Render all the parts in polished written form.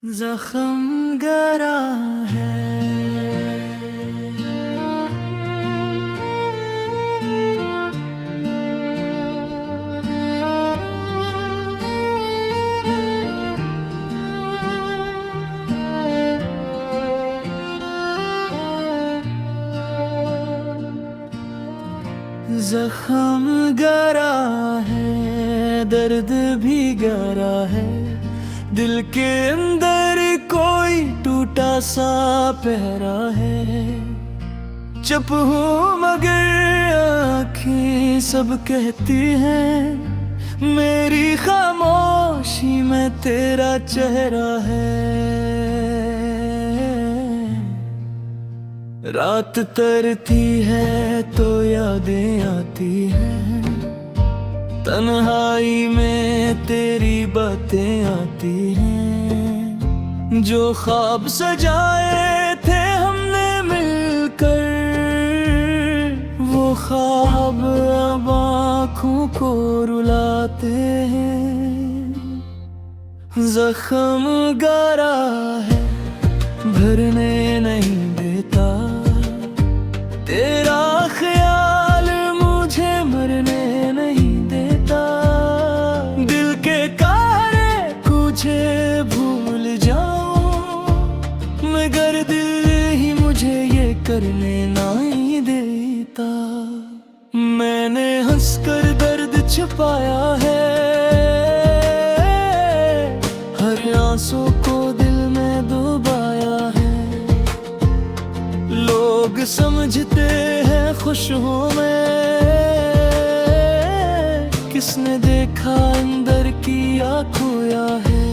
जख्म गरा है। जख्म गरा है, दर्द भी गरा है। दिल के अंदर कोई टूटा सा पहरा है। चुप हूँ मगर आँखें सब कहती हैं, मेरी खामोशी में तेरा चेहरा है। रात तरती है तो यादें आती हैं, तन्हाई में तेरी बातें आती हैं। जो ख्वाब सजाए थे हमने मिलकर, वो ख्वाब अब आँखों को रुलाते हैं। जख्म गरा है, भरने नहीं देता तेरा ख्याल, मुझे मरने नहीं देता। दिल के कारे तुझे भूल जाऊं, मगर दिल ही मुझे ये करने नहीं देता। मैंने हंसकर दर्द छुपाया है, हर आंसू को दिल में डुबाया है। लोग समझते हैं खुश हूँ मैं, किसने देखा अंदर किया खोया है।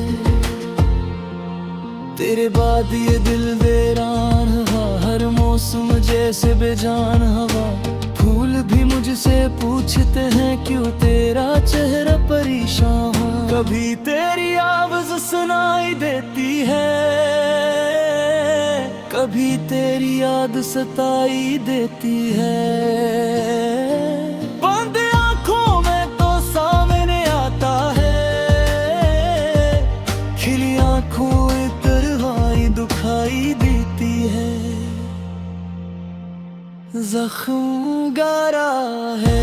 तेरे बाद ये दिल वीरान हुआ, हर मौसम जैसे बेजान हवा। फूल भी मुझसे पूछते हैं क्यों तेरा चेहरा परेशान हो। कभी तेरी आवाज़ सुनाई देती है, कभी तेरी याद सताई देती है। बंद आँखों में तो सामने आता है, खिली आँखों तरवाई दुखाई देती है। जख्म गरा है,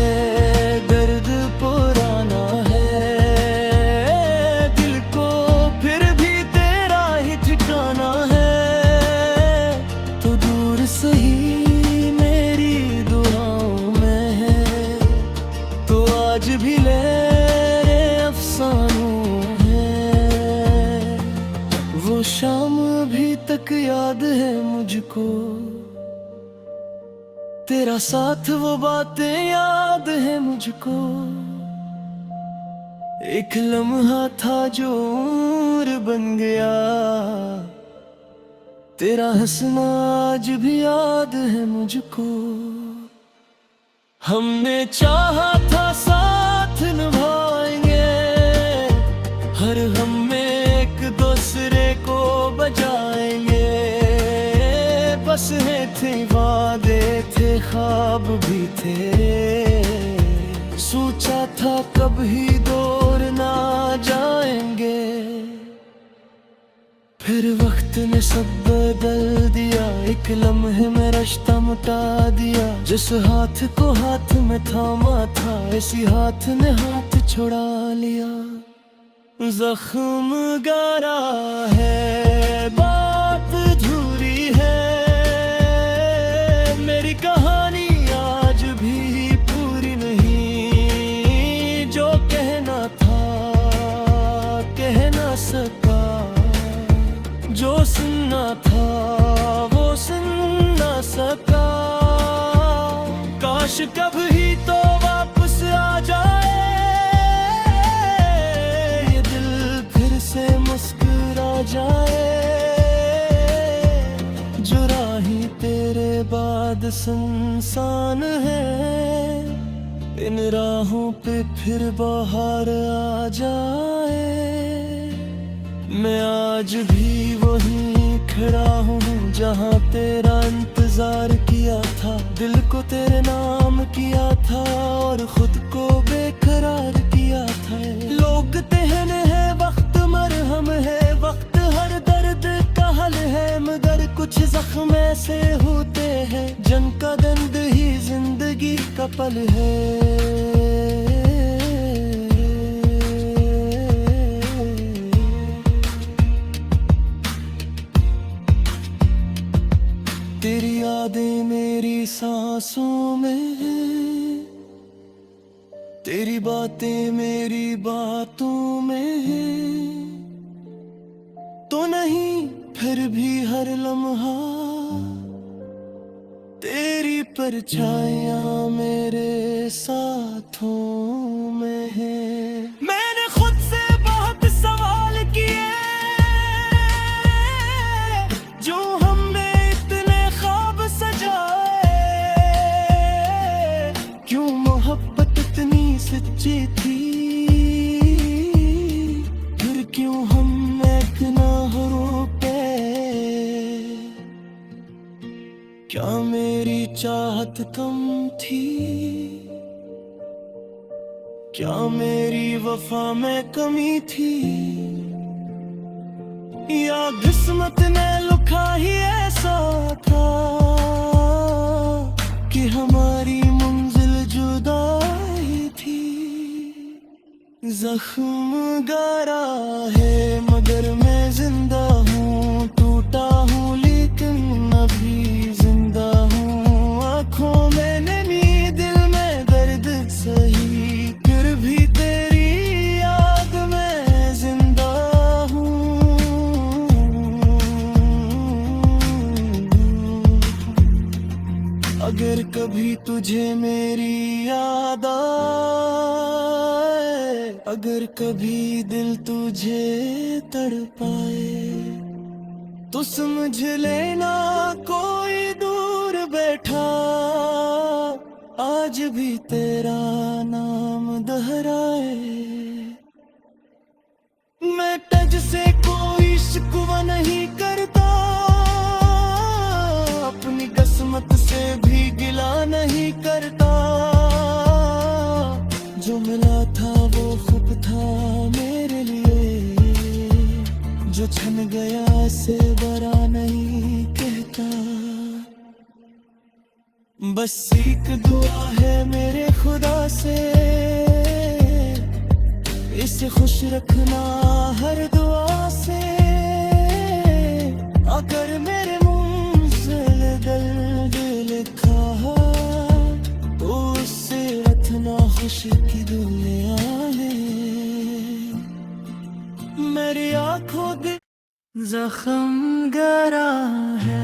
दर्द पुराना है। दिल को फिर भी तेरा ही ठिकाना है। तो दूर सही मेरी दुआओं में है, तो आज भी ले अफसानों है। वो शाम अभी तक याद है मुझको, तेरा साथ वो बातें याद है मुझको। एक लम्हा था जो उम्र बन गया, तेरा हंसना आज भी याद है मुझको। हमने चाहा था साथ निभाएंगे, हर हम में एक दूसरे को बजाएंगे। बस थे वादे थे, ख्वाब भी थे, सोचा था कभी दूर ना जाएंगे। फिर वक्त ने सब बदल दिया, एक लम्हे में रिश्ता मिटा दिया। जिस हाथ को हाथ में थामा था, इसी हाथ ने हाथ छुड़ा लिया। जख्म गरा है, बात अधूरी है, मेरी कहानी आज भी पूरी नहीं। जो कहना था कह ना सका, जो सुनना था वो सुन ना सका। काश कभी तो वापस आ जाए, ये दिल फिर से मुस्कुरा जाए। जो राही तेरे बाद सुनसान है, इन राहों पे फिर बाहर आ जाए। मैं आज भी वहीं खड़ा हूँ जहाँ तेरा इंतजार किया था। दिल को तेरे नाम किया था और खुद को बेकरार किया था। लोग कहने हैं वक्त मरहम है, वक्त हर दर्द का पल है। तेरी यादें मेरी सांसों में है, तेरी बातें मेरी बातों में है। तो नहीं फिर भी हर लम्हा तेरी परछाइयां मेरे साथों में है। मैंने खुद से बहुत सवाल किए, जो हमने इतने ख्वाब सजाए। क्यों मोहब्बत इतनी सच्ची थी, फिर क्यों हम एक ना हो पे। क्या मेरी चाहत कम थी, क्या मेरी वफा में कमी थी, या किस्मत ने लिखा ही ऐसा था कि हमारी मंजिल जुदा ही थी। जख्म गहरा है मगर मैं जिंदा हूँ, टूटा हूँ लेकिन अभी जिंदा हूँ। आँखों में नमी, दिल में दर्द सही, फिर भी तेरी याद में जिंदा हूँ। अगर कभी तुझे मेरी याद आए, अगर कभी दिल तुझे तड़पाए, तो समझ लेना कोई दूर बैठा आज भी तेरा नाम दोहराए। मैं तुझ से कोई शिकवा नहीं करता, अपनी किस्मत से भी गिला नहीं करता। जो मिला था वो खूब था मेरे लिए, जो छन गया से बरा नहीं कहता। बस एक दुआ है मेरे खुदा से, इसे खुश रखना हर दुआ से। अगर मेरे मुंज़िल दर्द लिखा तो उससे इतना खुशी की दुनिया है। मेरी आँखों दे जख्म गहरा है।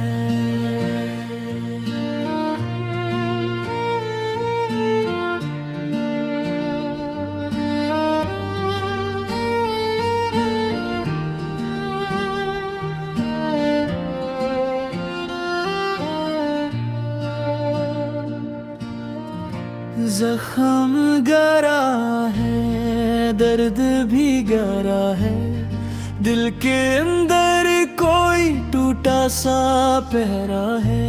जख्म गहरा है, दर्द भी गहरा है। दिल के अंदर कोई टूटा सा पहरा है।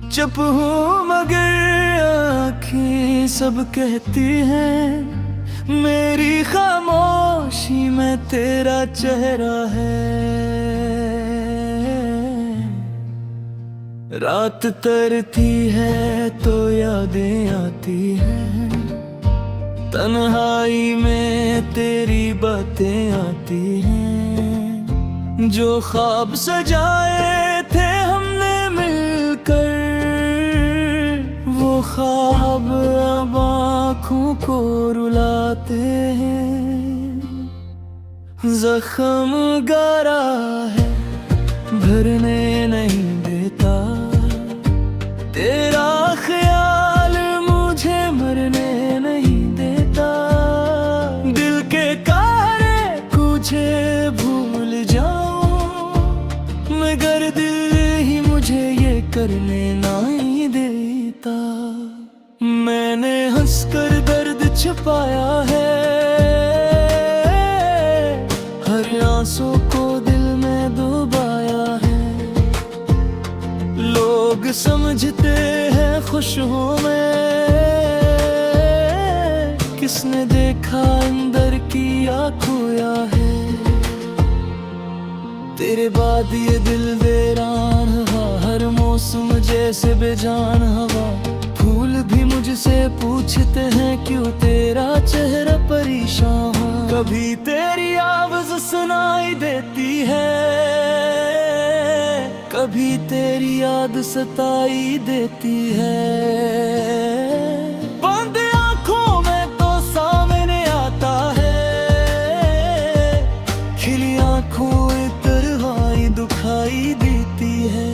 चुप हूँ मगर आँखें सब कहती हैं, मेरी खामोशी में तेरा चेहरा है। रात तरती है तो यादें आती हैं, तन्हाई में तेरी बातें आती हैं। जो ख्वाब सजाए थे हमने मिलकर, वो ख्वाब अब आँखों को रुलाते हैं। जख्म गहरा है, भरने नहीं देता तेरा ख्याल, मुझे मरने नहीं देता। दिल के कारे तुझे भूल जाऊं, मगर दिल ही मुझे ये करने नहीं देता। मैंने हंसकर दर्द छुपाया है, हर आंसू को दिल में डुबाया है। लोग समझते हैं खुश हूँ मैं, किसने देखा अंदर किया खोया है। तेरे बाद ये दिल वीरान हुआ, हर मौसम जैसे बेजान हवा। फूल भी मुझसे पूछते हैं क्यों तेरा चेहरा परेशान है। कभी तेरी आवाज सुनाई देती है, कभी तेरी याद सताई देती है। बंद आंखों में तो सामने आता है, खिली आंखों तरवाई दुखाई देती है।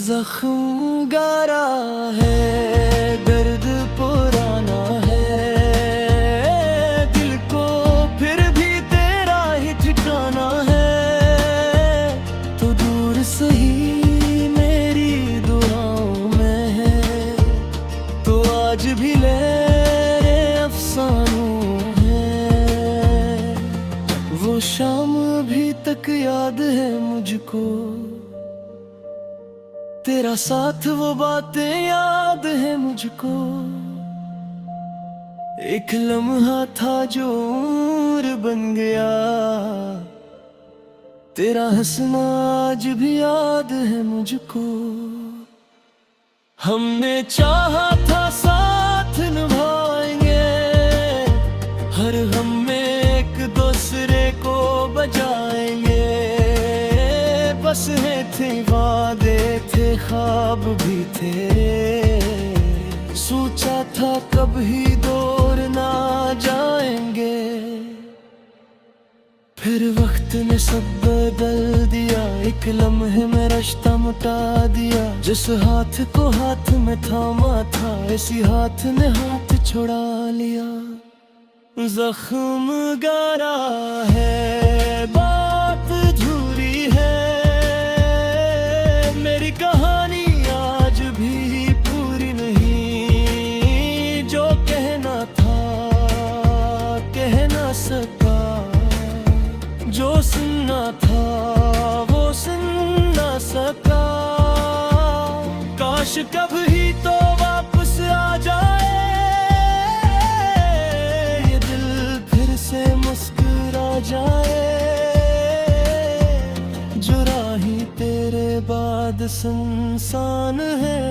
जख्म गहरा है, दर्द पुराना है, दिल को फिर भी तेरा ही ठिकाना है। तो दूर सही मेरी दुआओं में है, तो आज भी ले अफसानों है। वो शाम अभी तक याद है मुझको, तेरा साथ वो बातें याद है मुझको। एक लम्हा था जो उम्र बन गया, तेरा हंसना आज भी याद है मुझको। हमने चाहा था साथ निभाएंगे, हर हम में एक दूसरे को बजाएंगे। बस है थे वादे थे, ख्वाब भी थे, सोचा था कभी दूर ना जाएंगे। फिर वक्त ने सब बदल दिया, एक लम्हे में रिश्ता मिटा दिया। जिस हाथ को हाथ में थामा था, इसी हाथ ने हाथ छुड़ा लिया। जख्म गहरा है, बात अधूरी है, मेरी कहानी आज भी पूरी नहीं। जो कहना था कह ना सका, जो सुनना था वो सुन ना सका। काश कभी तो वापस आ जाए, ये दिल फिर से मुस्कुरा जाए। जो राही तेरे बाद सुनसान है,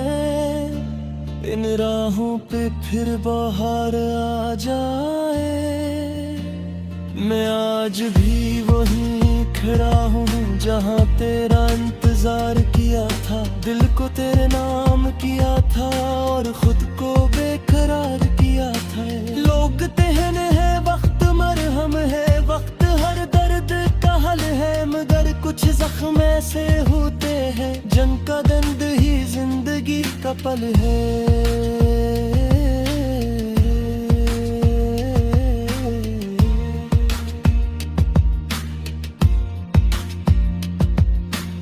इन राहों पे फिर बाहर आ जाए। मैं आज भी वहीं खड़ा हूँ जहाँ तेरा इंतजार किया था। दिल को तेरे नाम किया था और खुद को बेकरार किया था। लोग कहने हैं वक्त मरहम है, वक्त हर दर्द का हल है। मगर कुछ जख्म ऐसे होते हैं जिनका दर्द ही जिंदगी का पल है।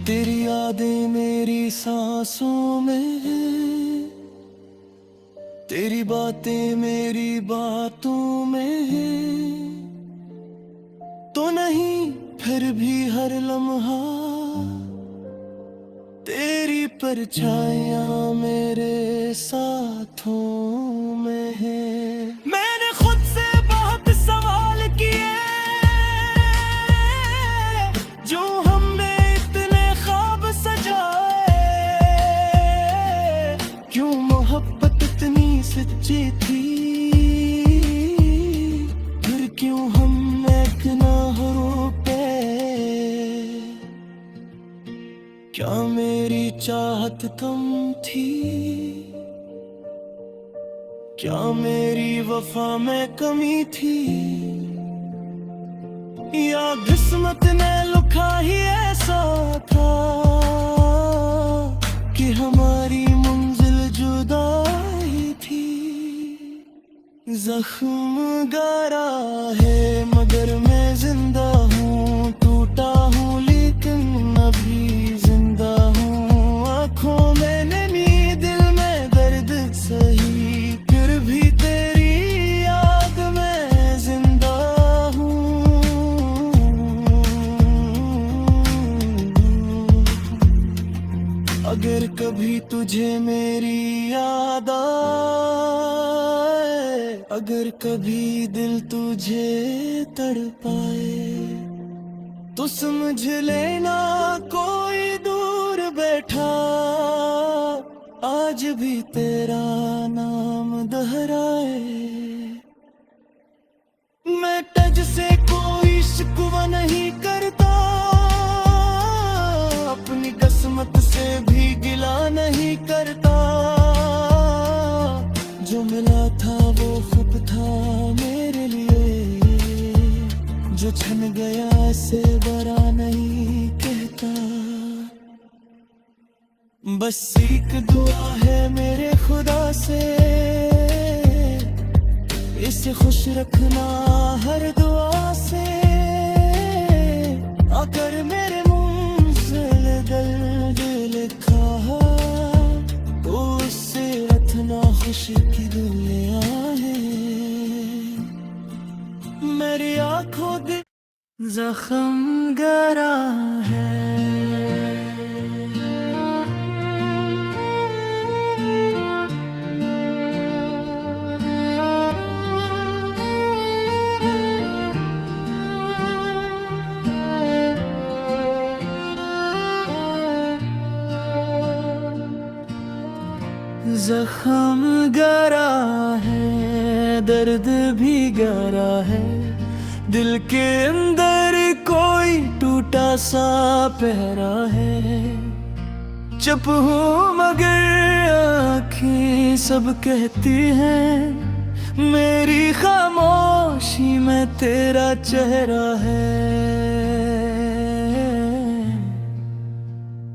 तेरी यादें मेरी सांसों में है, तेरी बातें मेरी बातों में है। तो नहीं फिर भी हर लम्हा तेरी परछाइयां मेरे साथों में है। मैंने खुद से बहुत सवाल किए, जो हमने इतने ख्वाब सजाए। क्यों मोहब्बत इतनी सच्ची थी, फिर क्यों हम एक ना हो पे। क्या मेरी चाहत कम थी, क्या मेरी वफा में कमी थी, या किस्मत ने लिखा ही ऐसा था कि हमारी मंजिल जुदा ही थी। जख्म गहरा है मगर मैं जिंदा हूँ, टूटा हूँ लेकिन अभी जिंदा हूँ। आँखों में नमी दिल में दर्द सही, फिर भी तेरी याद में जिंदा हूँ। अगर कभी तुझे मेरी याद आए, अगर कभी दिल तुझे तड़पाए, तो समझ लेना कोई दूर बैठा आज भी तेरा नाम दोहराए। मैं तुझ से कोई शिकवा नहीं करता, अपनी किस्मत से भी गिला नहीं करता। जो मिला था वो खुद था मेरे लिए, जो छन गया ऐसे बरा नहीं कहता। बस एक दुआ है मेरे खुदा से, इसे खुश रखना हर दुआ से। अगर मेरे मुंज़िल दर्द लिखा तो उससे रखना खुशी की दुनिया है। मेरी आंखों दे जख्म गरा है। जख्म गरा है, दर्द भी गरा है, दिल के अंदर कोई टूटा सा पहरा है। चुप हूँ मगर आँखें सब कहती हैं, मेरी खामोशी में तेरा चेहरा है।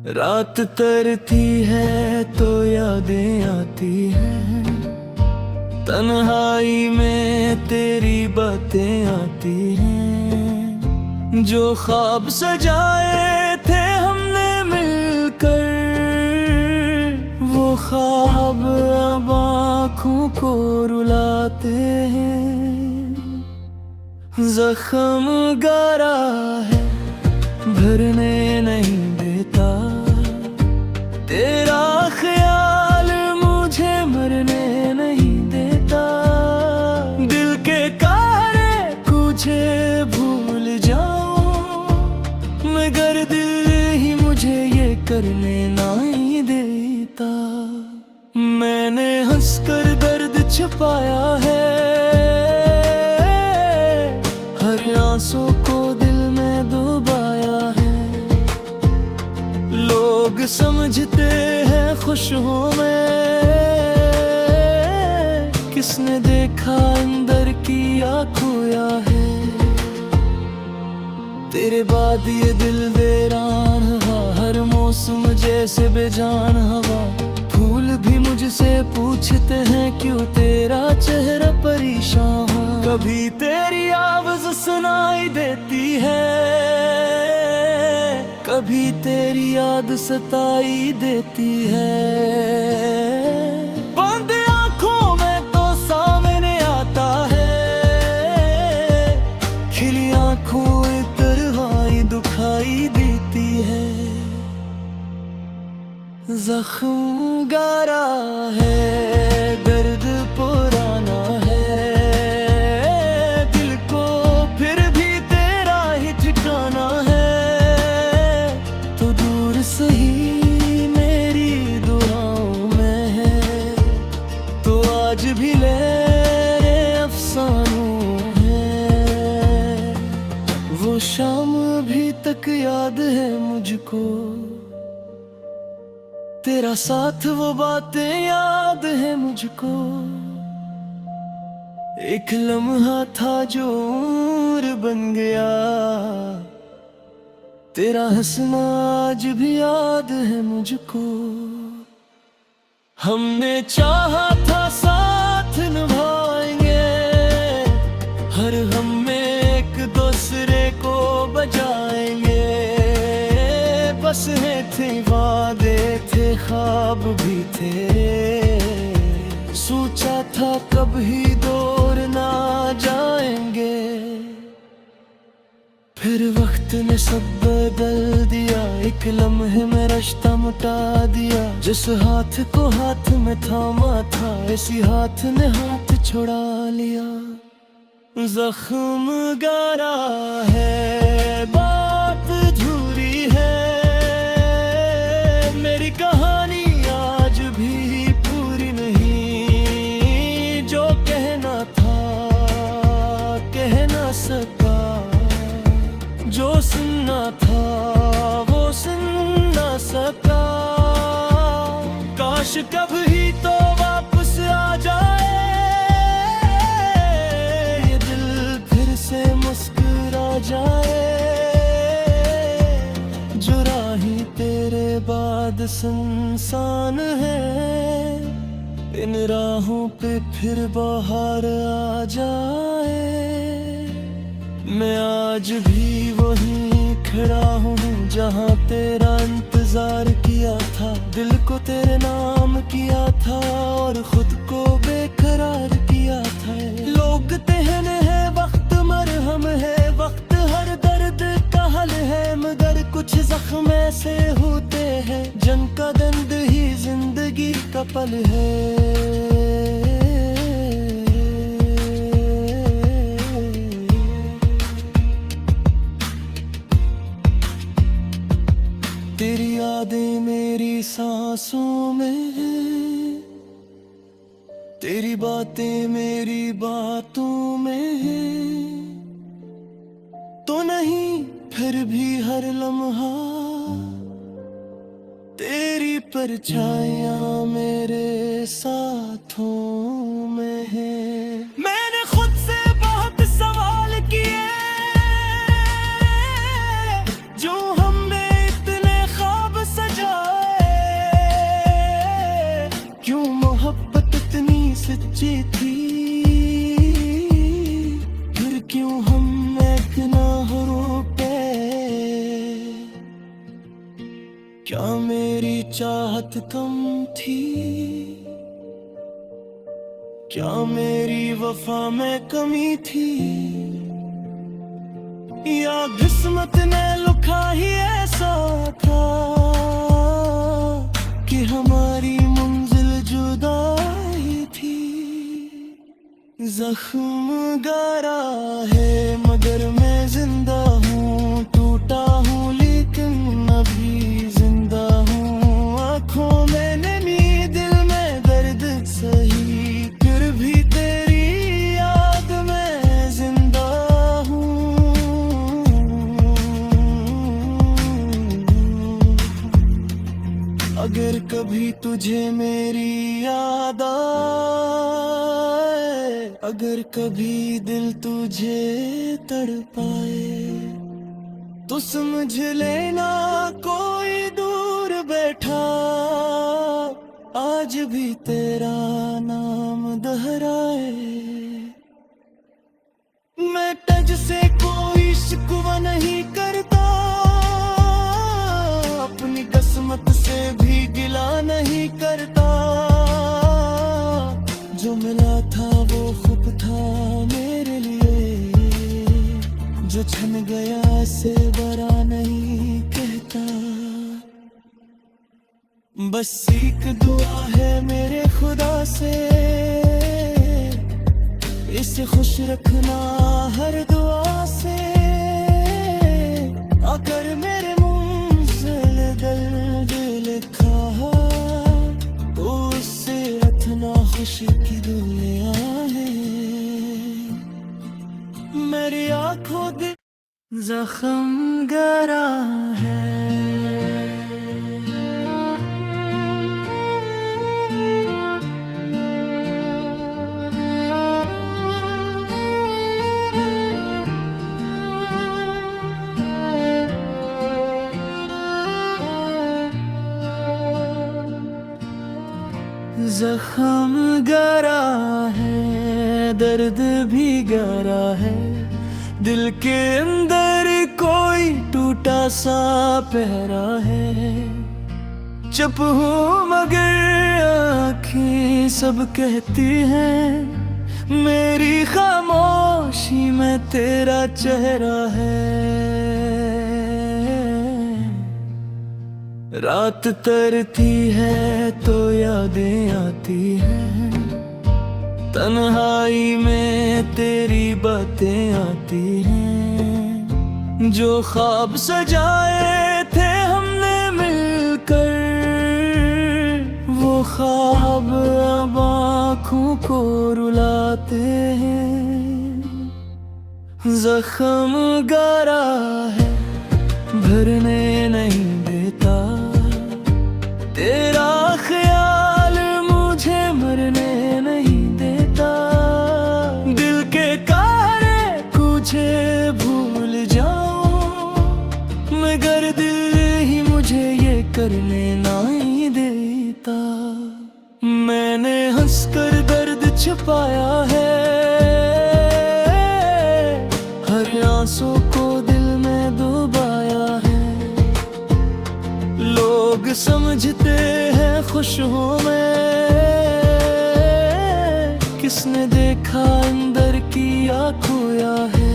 रात तरती है तो यादें आती हैं, तन्हाई में तेरी बातें आती हैं। जो ख्वाब सजाए थे हमने मिलकर, वो ख्वाब अब आँखों को रुलाते हैं। जख्म गरा है, भरने नहीं देता, तेरा ख्याल मुझे मरने नहीं देता। दिल के कारे तुझे भूल जाऊं, मगर दिल ही मुझे ये करने नहीं देता। मैंने हंसकर दर्द छुपाया है, हर आंसू को दिल में डुबाया है। लोग समझते हैं खुश हूँ मैं, किसने देखा अंदर किया खोया है। तेरे बाद ये दिल वीरान हुआ, हर मौसम जैसे बेजान हवा। फूल भी मुझसे पूछते हैं क्यों तेरा चेहरा परेशान है। कभी तेरी आवाज़ सुनाई देती है, कभी तेरी याद सताई देती है। बंद आँखों में तो सामने आता है, खिली आँखों तरह दुखाई देती है। जख्म गरा है, दर्द पुराना है, दिल को फिर भी तेरा ही ठिकाना है। तो दूर सही मेरी दुआओं में है, तो आज भी मेरे अफसानों है। वो शाम अभी तक याद है मुझको, तेरा साथ वो बातें याद है मुझको। एक लम्हा था जो उम्र बन गया, तेरा हंसना आज भी याद है मुझको। हमने चाहा था साथ निभाएंगे, हर हम में एक दूसरे को बजाएंगे। बस है थे वादे थे, ख्वाब भी थे, सोचा था कभी दूर ना जाएंगे। फिर वक्त ने सब बदल दिया, एक लम्हे में रिश्ता मिटा दिया। जिस हाथ को हाथ में थामा था, इसी हाथ ने हाथ छुड़ा लिया। जख्म गरा है, बात अधूरी है, मेरी कहानी आज भी जो सुनना था वो सुन ना सका। काश कभी तो वापस आ जाए ये दिल, फिर से मुस्कुरा जाए। जो राही तेरे बाद सुनसान है, इन राहों पे फिर बाहर आ जाए। मैं आज भी वहीं खड़ा हूँ जहाँ तेरा इंतजार किया था। दिल को तेरे नाम किया था और खुद को बेकरार किया था। लोग कहने हैं वक्त मरहम है, वक्त हर दर्द का हल है, मगर कुछ जख्म ऐसे होते हैं जिनका दर्द ही जिंदगी का पल है। तेरी यादें मेरी सांसों में हैं, तेरी बातें मेरी बातों में हैं। तो नहीं फिर भी हर लम्हा तेरी परछाइयां मेरे साथों में है। मैंने खुद से बहुत सवाल किए जो हमने इतने ख्वाब सजाए। क्यों मोहब्बत इतनी सच्ची थी, फिर क्यों हम गुनाहों पे। क्या मेरी चाहत कम थी, क्या मेरी वफा में कमी थी, या किस्मत ने लिखा ही ऐसा था कि हमारी मंजिल जुदा ही थी। जख्म गहरा है मगर मैं जिंदा हूँ, टूटा हूँ लेकिन अभी जिंदा हूँ। आँखों में नमी, दिल में दर्द सही, फिर भी तेरी याद में जिंदा हूँ। अगर कभी तुझे मेरी याद आए, अगर कभी दिल तुझे तड़पाए, तो समझ लेना कोई दूर बैठा आज भी तेरा नाम दोहराए। मैं तुझसे कोई शिकवा नहीं करता, अपनी किस्मत से भी गिला नहीं करता। जो मिला था वो खूब था मेरे लिए, जो छन गया से बरा नहीं कहता। बस एक दुआ है मेरे खुदा से, इसे खुश रखना हर दुआ से। अगर मेरे मुंजिल दर्द लिखा तो उससे रखना खुशी की दुनिया है। मेरी आँखों दे जख्म गहरा है। जख्म गहरा है, दर्द भी गहरा है, दिल के अंदर कोई टूटा सा पहरा है। चुप हूँ मगर आँखें सब कहती हैं, मेरी खामोशी में तेरा चेहरा है। रात तरती है तो यादें आती हैं, तन्हाई में तेरी बातें आती हैं। जो ख्वाब सजाए थे हमने मिलकर, वो ख्वाब अब आँखों को रुलाते हैं। जख्म गहरा है, भरने नहीं देता, तेरा ख्याल मुझे मरने नहीं देता। दिल के कारे तुझे भूल जाऊं, मगर दिल ही मुझे ये करने नहीं देता। मैंने हंसकर दर्द छुपाया है, हर आंसू को दिल में डुबाया है। लोग समझते हैं खुश हूँ मैं, किसने देखा अंदर किया खोया है।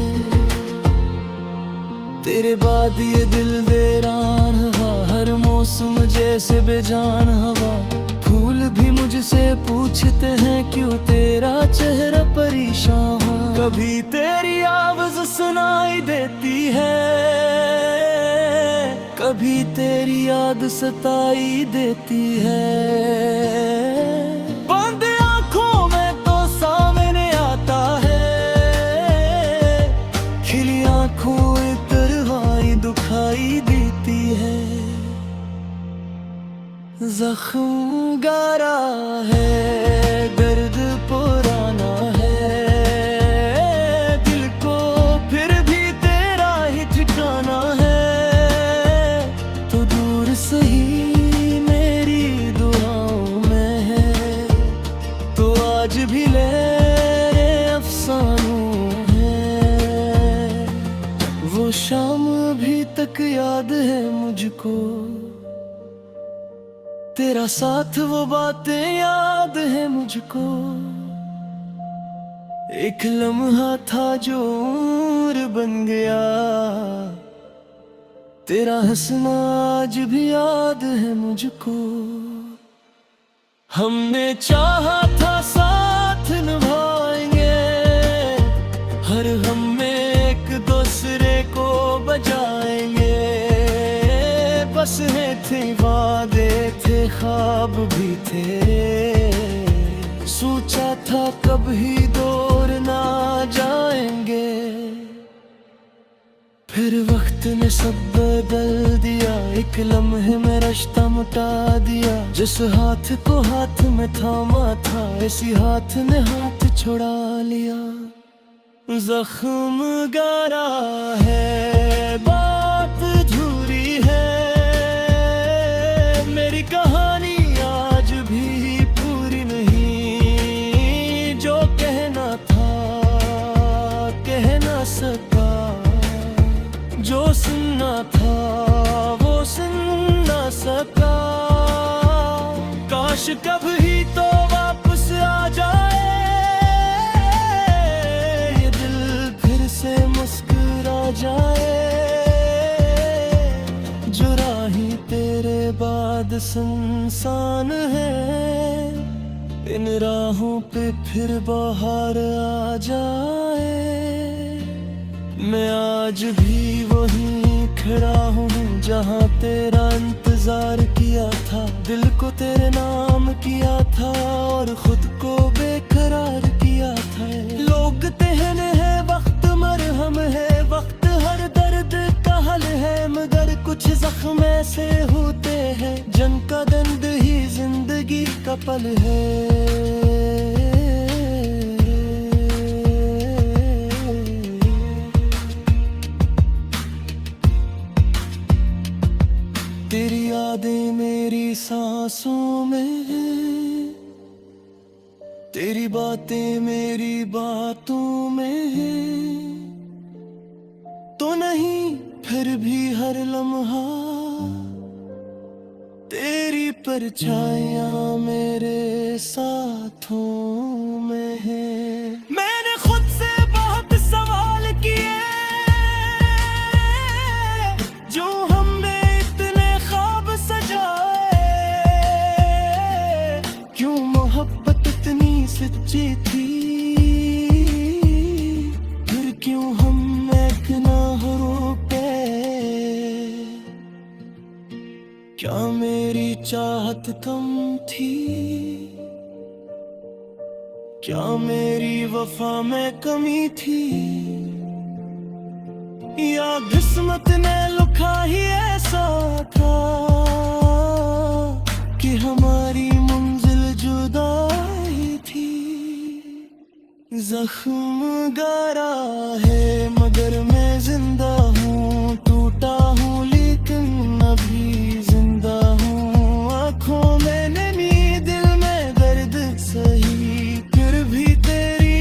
तेरे बाद ये दिल वीरान हुआ, हर मौसम जैसे बेजान हवा। फूल भी मुझसे पूछते हैं क्यों तेरा चेहरा परेशान है। कभी तेरी आवाज सुनाई देती है, कभी तेरी याद सताई देती है। बंद आंखों में तो सामने आता है, खिली आंखों तरवाई दुखाई देती है। जख्म गारा है, दर्द पुराना है, दिल को फिर भी तेरा ही ठिकाना है। तो दूर सही मेरी दुआओं में है, तो आज भी ले अफसानों है। वो शाम अभी तक याद है मुझको, तेरा साथ वो बातें याद है मुझको। एक लम्हा था जो उम्र बन गया, तेरा हंसना आज भी याद है मुझको। हमने चाहा था साथ निभाएंगे, हर हम में एक दूसरे को बजाएंगे। बस है थे वादे थे ख्वाब भी थे, सोचा था कभी दूर ना जाएंगे। फिर वक्त ने सब बदल दिया, एक लम्हे में रिश्ता मिटा दिया। जिस हाथ को हाथ में थामा था, इसी हाथ ने हाथ छुड़ा लिया। जख्म गारा है, बात अधूरी है, मेरी कहानी आज भी पूरी नहीं। जो कहना था कह ना सका, जो सुनना था वो सुन ना सका। काश कभी तो वापस आ जाए, ये दिल फिर से मुस्कुरा जाए। जो राही तेरे बाद सुनसान है, इन राहों पे फिर बाहर आ जाए। मैं आज भी वहीं खड़ा हूँ जहाँ तेरा इंतजार किया था। दिल को तेरे नाम किया था और खुद को बेकरार किया था। लोग कहने हैं वक्त मरहम है, वक्त हर दर्द का हल है। मगर कुछ जख्म ऐसे होते हैं जिनका दर्द ही जिंदगी का पल है। तेरी यादें मेरी सांसों में है, तेरी बातें मेरी बातों में है। तो नहीं फिर भी हर लम्हा तेरी परछाइयां मेरे साथों में है। मैंने खुद से बहुत सवाल किए, जो हमने इतने ख्वाब सजाए। क्यों मोहब्बत इतनी सच्ची थी, फिर क्यों हम एक ना हो पे। क्या मेरी चाहत कम थी, क्या मेरी वफा में कमी थी। या किस्मत ने लिखा ही ऐसा था कि हमारी मंजिल जुदा ही थी। जख्म गहरा है मगर मैं जिंदा हूँ, टूटा हूँ लेकिन अभी जिंदा हूँ। आँखों में नमी, दिल में दर्द सही, फिर भी तेरी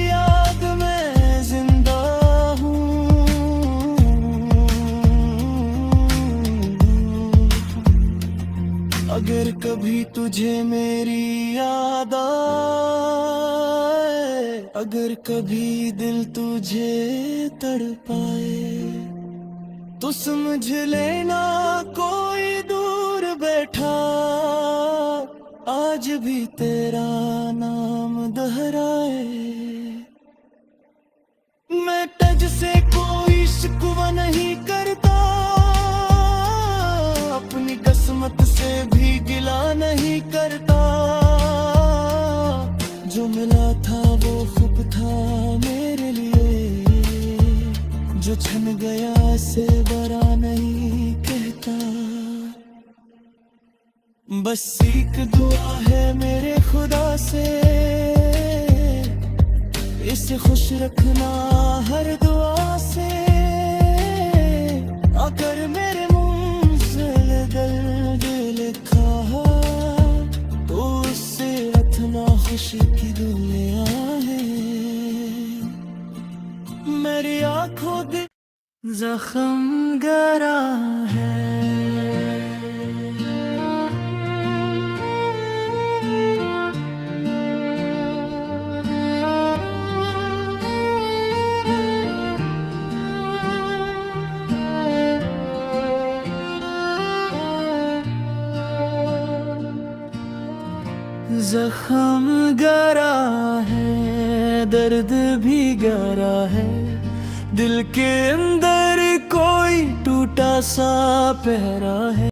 याद में जिंदा हूँ। अगर कभी तुझे मेरी याद आए, अगर कभी दिल तुझे तड़पाए, तो समझ लेना कोई दूर बैठा आज भी तेरा नाम दोहराए। मैं तुझसे कोई शिकवा नहीं करता, अपनी किस्मत से भी गिला नहीं करता। जो मिला था वो खूब था मेरे लिए, जो छन गया से बरा नहीं कहता। बस एक दुआ है मेरे खुदा से, इसे खुश रखना हर दुआ से। अगर मेरे मुंजिल दर्द लिखा तो उससे रखना खुशी की दुनिया है। मेरी आंखों दे जख्म गहरा है। जख्म गहरा है, दर्द भी गहरा है, दिल के अंदर कोई टूटा सा पहरा है।